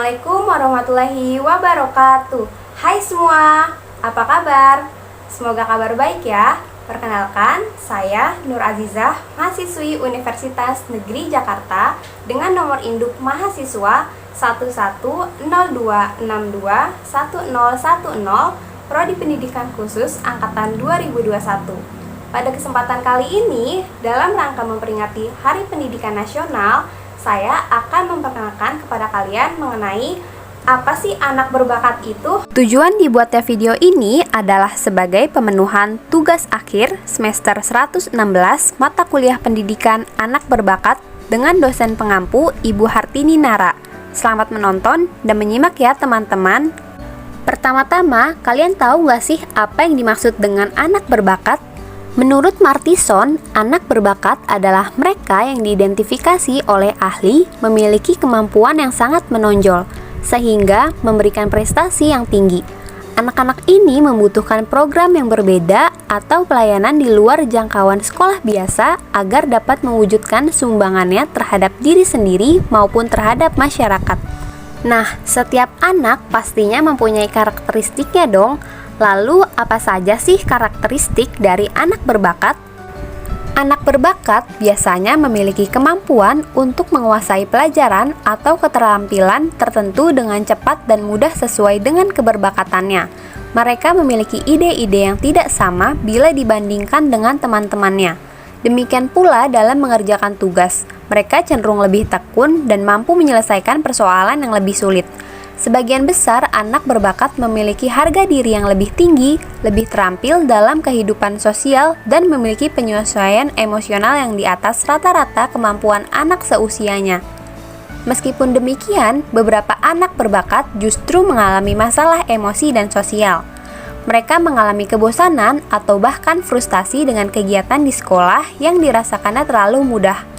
Assalamualaikum warahmatullahi wabarakatuh. Hai semua, apa kabar? Semoga kabar baik ya. Perkenalkan, saya Nur Azizah, mahasiswi Universitas Negeri Jakarta dengan nomor induk mahasiswa 1102621010, Prodi Pendidikan Khusus Angkatan 2021. Pada kesempatan kali ini, dalam rangka memperingati Hari Pendidikan Nasional, saya akan memperkenalkan kepada kalian mengenai apa sih anak berbakat itu. Tujuan dibuatnya video ini adalah sebagai pemenuhan tugas akhir semester 116 mata kuliah pendidikan anak berbakat dengan dosen pengampu Ibu Hartini Nara. Selamat menonton dan menyimak ya teman-teman. Pertama-tama, kalian tahu gak sih apa yang dimaksud dengan anak berbakat? Menurut Martison, anak berbakat adalah mereka yang diidentifikasi oleh ahli memiliki kemampuan yang sangat menonjol, sehingga memberikan prestasi yang tinggi. Anak-anak ini membutuhkan program yang berbeda atau pelayanan di luar jangkauan sekolah biasa agar dapat mewujudkan sumbangannya terhadap diri sendiri maupun terhadap masyarakat. Nah, setiap anak pastinya mempunyai karakteristiknya dong. Lalu, apa saja sih karakteristik dari anak berbakat? Anak berbakat biasanya memiliki kemampuan untuk menguasai pelajaran atau keterampilan tertentu dengan cepat dan mudah sesuai dengan keberbakatannya. Mereka memiliki ide-ide yang tidak sama bila dibandingkan dengan teman-temannya. Demikian pula dalam mengerjakan tugas, mereka cenderung lebih tekun dan mampu menyelesaikan persoalan yang lebih sulit. Sebagian besar anak berbakat memiliki harga diri yang lebih tinggi, lebih terampil dalam kehidupan sosial, dan memiliki penyesuaian emosional yang di atas rata-rata kemampuan anak seusianya. Meskipun demikian, beberapa anak berbakat justru mengalami masalah emosi dan sosial. Mereka mengalami kebosanan atau bahkan frustasi dengan kegiatan di sekolah yang dirasakannya terlalu mudah.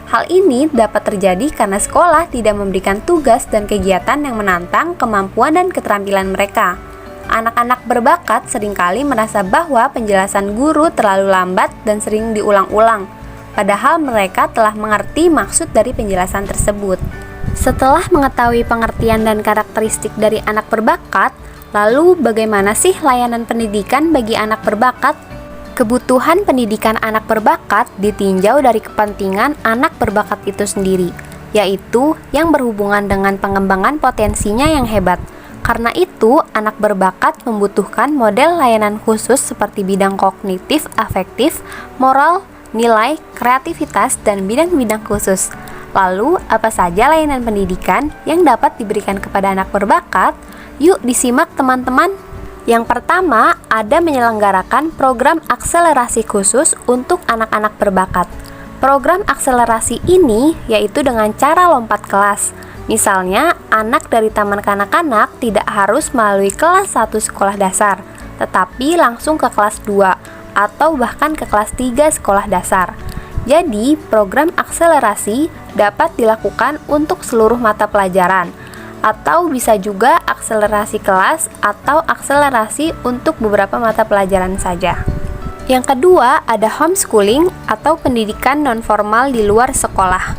Hal ini dapat terjadi karena sekolah tidak memberikan tugas dan kegiatan yang menantang kemampuan dan keterampilan mereka. Anak-anak berbakat seringkali merasa bahwa penjelasan guru terlalu lambat dan sering diulang-ulang, padahal mereka telah mengerti maksud dari penjelasan tersebut. Setelah mengetahui pengertian dan karakteristik dari anak berbakat, lalu bagaimana sih layanan pendidikan bagi anak berbakat? Kebutuhan pendidikan anak berbakat ditinjau dari kepentingan anak berbakat itu sendiri, yaitu yang berhubungan dengan pengembangan potensinya yang hebat. Karena itu, anak berbakat membutuhkan model layanan khusus seperti bidang kognitif, afektif, moral, nilai, kreativitas, dan bidang-bidang khusus. Lalu, apa saja layanan pendidikan yang dapat diberikan kepada anak berbakat? Yuk disimak teman-teman. Yang pertama, ada menyelenggarakan program akselerasi khusus untuk anak-anak berbakat. Program akselerasi ini yaitu dengan cara lompat kelas. Misalnya, anak dari taman kanak-kanak tidak harus melalui kelas 1 sekolah dasar, tetapi langsung ke kelas 2 atau bahkan ke kelas 3 sekolah dasar. Jadi, program akselerasi dapat dilakukan untuk seluruh mata pelajaran, atau bisa juga akselerasi kelas atau akselerasi untuk beberapa mata pelajaran saja. Yang kedua, ada homeschooling atau pendidikan nonformal di luar sekolah.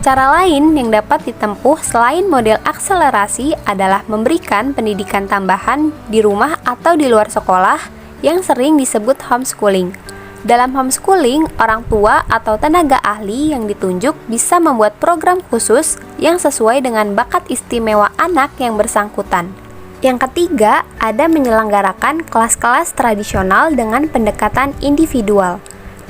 Cara lain yang dapat ditempuh selain model akselerasi adalah memberikan pendidikan tambahan di rumah atau di luar sekolah yang sering disebut homeschooling. Dalam homeschooling, orang tua atau tenaga ahli yang ditunjuk bisa membuat program khusus yang sesuai dengan bakat istimewa anak yang bersangkutan. Yang ketiga, ada menyelenggarakan kelas-kelas tradisional dengan pendekatan individual.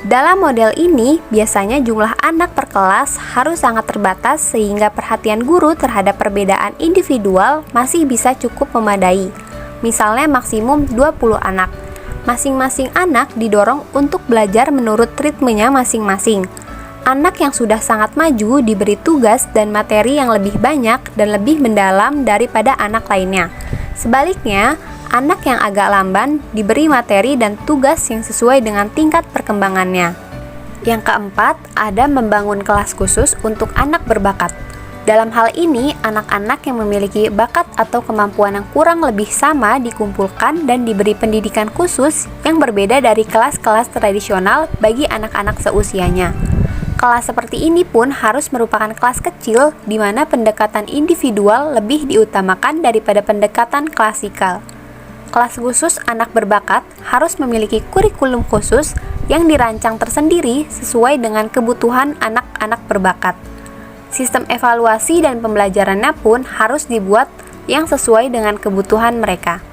Dalam model ini, biasanya jumlah anak per kelas harus sangat terbatas sehingga perhatian guru terhadap perbedaan individual masih bisa cukup memadai. Misalnya maksimum 20 anak. Masing-masing anak didorong untuk belajar menurut ritmenya masing-masing. Anak yang sudah sangat maju diberi tugas dan materi yang lebih banyak dan lebih mendalam daripada anak lainnya. Sebaliknya, anak yang agak lamban diberi materi dan tugas yang sesuai dengan tingkat perkembangannya. Yang keempat, ada membangun kelas khusus untuk anak berbakat. Dalam hal ini, anak-anak yang memiliki bakat atau kemampuan yang kurang lebih sama dikumpulkan dan diberi pendidikan khusus yang berbeda dari kelas-kelas tradisional bagi anak-anak seusianya. Kelas seperti ini pun harus merupakan kelas kecil di mana pendekatan individual lebih diutamakan daripada pendekatan klasikal. Kelas khusus anak berbakat harus memiliki kurikulum khusus yang dirancang tersendiri sesuai dengan kebutuhan anak-anak berbakat. Sistem evaluasi dan pembelajarannya pun harus dibuat yang sesuai dengan kebutuhan mereka.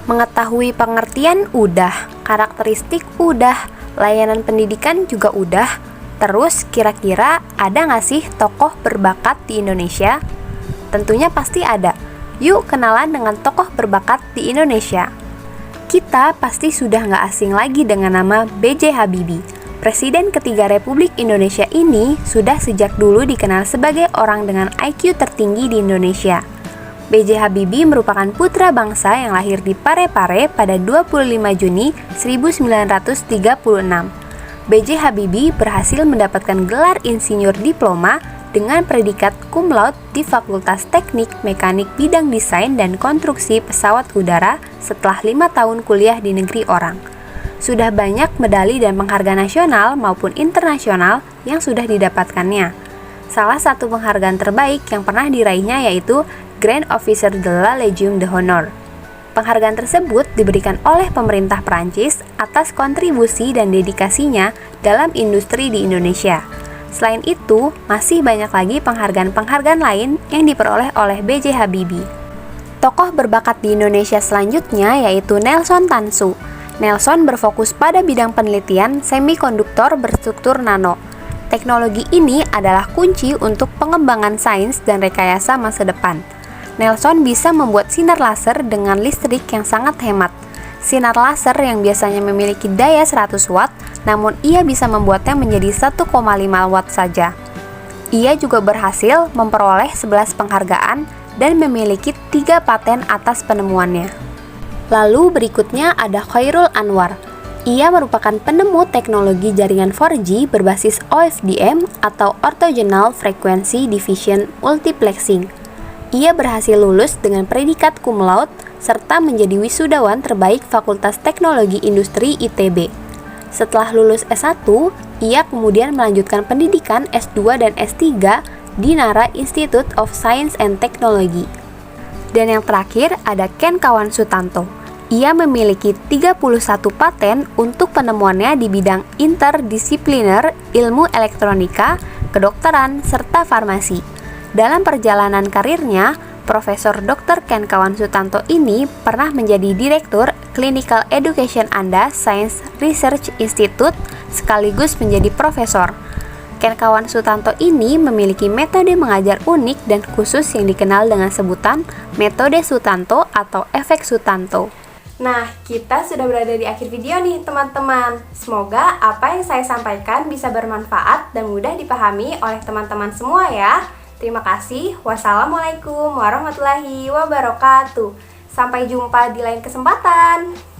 Mengetahui pengertian udah, karakteristik udah, layanan pendidikan juga udah. Terus kira-kira ada nggak sih tokoh berbakat di Indonesia? Tentunya pasti ada. Yuk kenalan dengan tokoh berbakat di Indonesia. Kita pasti sudah nggak asing lagi dengan nama B.J. Habibie. Presiden ketiga Republik Indonesia ini sudah sejak dulu dikenal sebagai orang dengan IQ tertinggi di Indonesia. B.J. Habibie merupakan putra bangsa yang lahir di Parepare pada 25 Juni 1936. B.J. Habibie berhasil mendapatkan gelar insinyur diploma dengan predikat cum laude di Fakultas Teknik Mekanik bidang desain dan konstruksi pesawat udara setelah 5 tahun kuliah di negeri orang. Sudah banyak medali dan penghargaan nasional maupun internasional yang sudah didapatkannya. Salah satu penghargaan terbaik yang pernah diraihnya yaitu Grand Officer de la Légion d'Honneur. Penghargaan tersebut diberikan oleh pemerintah Prancis atas kontribusi dan dedikasinya dalam industri di Indonesia. Selain itu, masih banyak lagi penghargaan-penghargaan lain yang diperoleh oleh B.J. Habibie. Tokoh berbakat di Indonesia selanjutnya yaitu Nelson Tansu. Nelson berfokus pada bidang penelitian semikonduktor berstruktur nano. Teknologi ini adalah kunci untuk pengembangan sains dan rekayasa masa depan. Nelson bisa membuat sinar laser dengan listrik yang sangat hemat. Sinar laser yang biasanya memiliki daya 100 watt, namun ia bisa membuatnya menjadi 1,5 watt saja. Ia juga berhasil memperoleh 11 penghargaan dan memiliki 3 paten atas penemuannya. Lalu berikutnya ada Chairul Anwar. Ia merupakan penemu teknologi jaringan 4G berbasis OFDM atau Orthogonal Frequency Division Multiplexing. Ia berhasil lulus dengan predikat cum laude serta menjadi wisudawan terbaik Fakultas Teknologi Industri ITB. Setelah lulus S1, ia kemudian melanjutkan pendidikan S2 dan S3 di Nara Institute of Science and Technology. Dan yang terakhir ada Ken Kawan Sutanto. Ia memiliki 31 paten untuk penemuannya di bidang interdisipliner, ilmu elektronika, kedokteran, serta farmasi. Dalam perjalanan karirnya, Profesor Dr. Ken Kawan Sutanto ini pernah menjadi Direktur Clinical Education Anda Science Research Institute sekaligus menjadi profesor. Ken Kawan Sutanto ini memiliki metode mengajar unik dan khusus yang dikenal dengan sebutan metode Sutanto atau efek Sutanto. Nah, kita sudah berada di akhir video nih teman-teman. Semoga apa yang saya sampaikan bisa bermanfaat dan mudah dipahami oleh teman-teman semua ya. Terima kasih. Wassalamualaikum warahmatullahi wabarakatuh. Sampai jumpa di lain kesempatan.